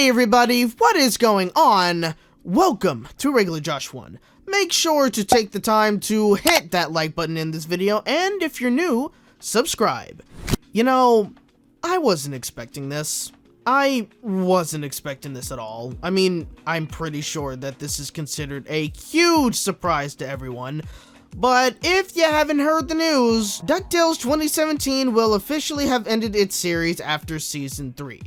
Hey everybody, what is going on? Welcome to Regular Josh 1. Make sure to take the time to hit that like button in this video, and if you're new, subscribe. You know, I wasn't expecting this. I wasn't expecting this at all. I mean, I'm pretty sure that this is considered a huge surprise to everyone. But if you haven't heard the news, Ducktales 2017 will officially have ended its series after Season 3.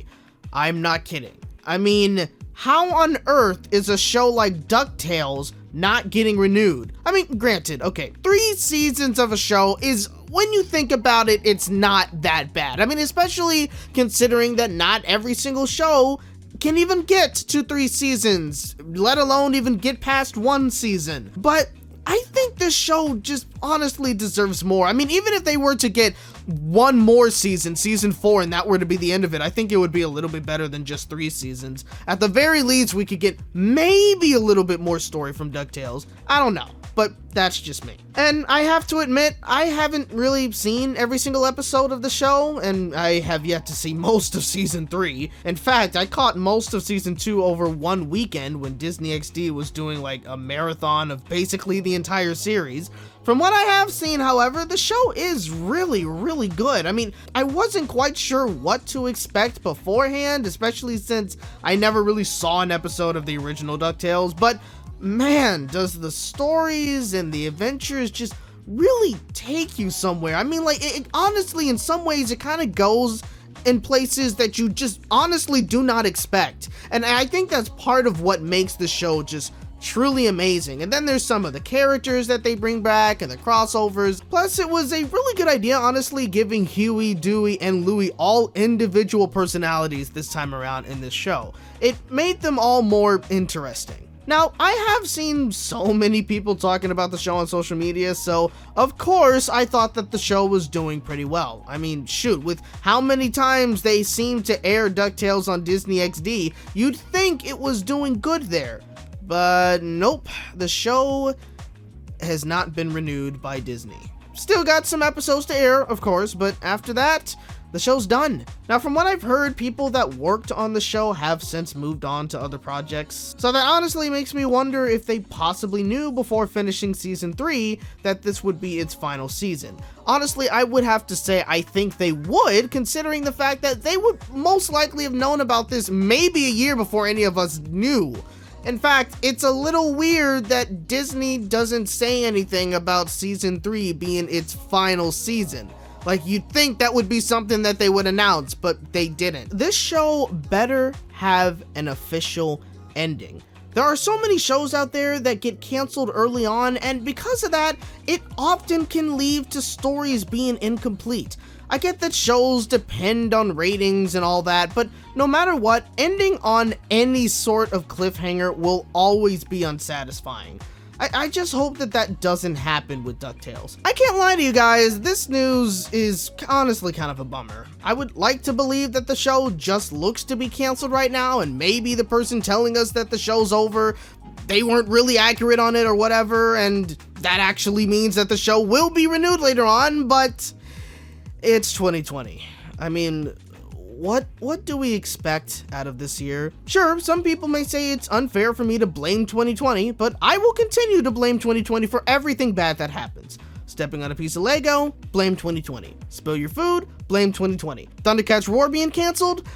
I'm not kidding. I mean, how on earth is a show like Ducktales not getting renewed? I mean, granted, okay, 3 seasons of a show is, when you think about it, it's not that bad. I mean, especially considering that not every single show can even get to 3 seasons, let alone even get past 1 season. But I think this show just honestly deserves more. I mean, even if they were to get one more season, season 4, and that were to be the end of it, I think it would be a little bit better than just 3 seasons. At the very least, we could get maybe a little bit more story from DuckTales. I don't know, but that's just me. And I have to admit, I haven't really seen every single episode of the show, and I have yet to see most of season 3. In fact, I caught most of season 2 over one weekend when Disney XD was doing like a marathon of basically the entire series. From what I have seen, however, the show is really good. I mean, I wasn't quite sure what to expect beforehand, especially since I never really saw an episode of the original DuckTales, but man, does the stories and the adventures just really take you somewhere. I mean, like, it honestly, in some ways, it kind of goes in places that you just honestly do not expect. And I think that's part of what makes the show just truly amazing. And then there's some of the characters that they bring back and the crossovers. Plus, it was a really good idea, honestly, giving Huey, Dewey, and Louie all individual personalities this time around in this show. It made them all more interesting. Now, I have seen so many people talking about the show on social media, so of course I thought that the show was doing pretty well. I mean, shoot, with how many times they seem to air DuckTales on Disney XD, you'd think it was doing good there. But nope, the show has not been renewed by Disney. Still got some episodes to air, of course, but after that, the show's done. Now, from what I've heard, people that worked on the show have since moved on to other projects, so that honestly makes me wonder if they possibly knew before finishing season 3 that this would be its final season. Honestly, I would have to say I think they would, considering the fact that they would most likely have known about this maybe a year before any of us knew. In fact, it's a little weird that Disney doesn't say anything about season 3 being its final season. Like, you'd think that would be something that they would announce, but they didn't. This show better have an official ending. There are so many shows out there that get canceled early on, and because of that, it often can lead to stories being incomplete. I get that shows depend on ratings and all that, but no matter what, ending on any sort of cliffhanger will always be unsatisfying. I just hope that that doesn't happen with DuckTales. I can't lie to you guys, this news is honestly kind of a bummer. I would like to believe that the show just looks to be canceled right now, and maybe the person telling us that the show's over, they weren't really accurate on it or whatever, and that actually means that the show will be renewed later on, but it's 2020. I mean, what do we expect out of this year? Sure, some people may say it's unfair for me to blame 2020, but I will continue to blame 2020 for everything bad that happens. Stepping on a piece of Lego, blame 2020. Spill your food, blame 2020. Thundercats Roar being canceled?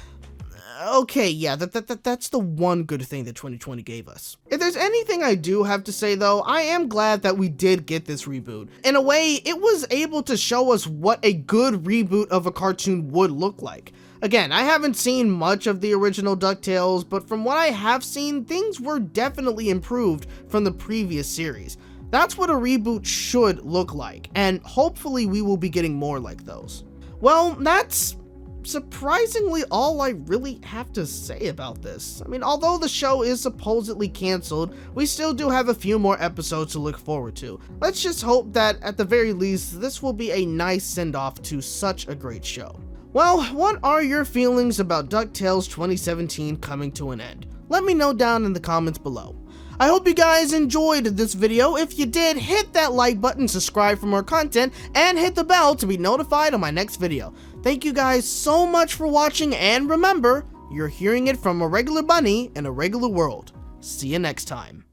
Okay, yeah, that's the one good thing that 2020 gave us. If there's anything I do have to say though, I am glad that we did get this reboot. In a way, it was able to show us what a good reboot of a cartoon would look like. Again, I haven't seen much of the original DuckTales, but from what I have seen, things were definitely improved from the previous series. That's what a reboot should look like, and hopefully we will be getting more like those. Well, that's surprisingly all I really have to say about this. I mean, although the show is supposedly canceled, we still do have a few more episodes to look forward to. Let's just hope that at the very least, this will be a nice send-off to such a great show. Well, what are your feelings about DuckTales 2017 coming to an end? Let me know down in the comments below. I hope you guys enjoyed this video. If you did, hit that like button, subscribe for more content, and hit the bell to be notified on my next video. Thank you guys so much for watching, and remember, You're hearing it from a regular bunny in a regular world. See you next time.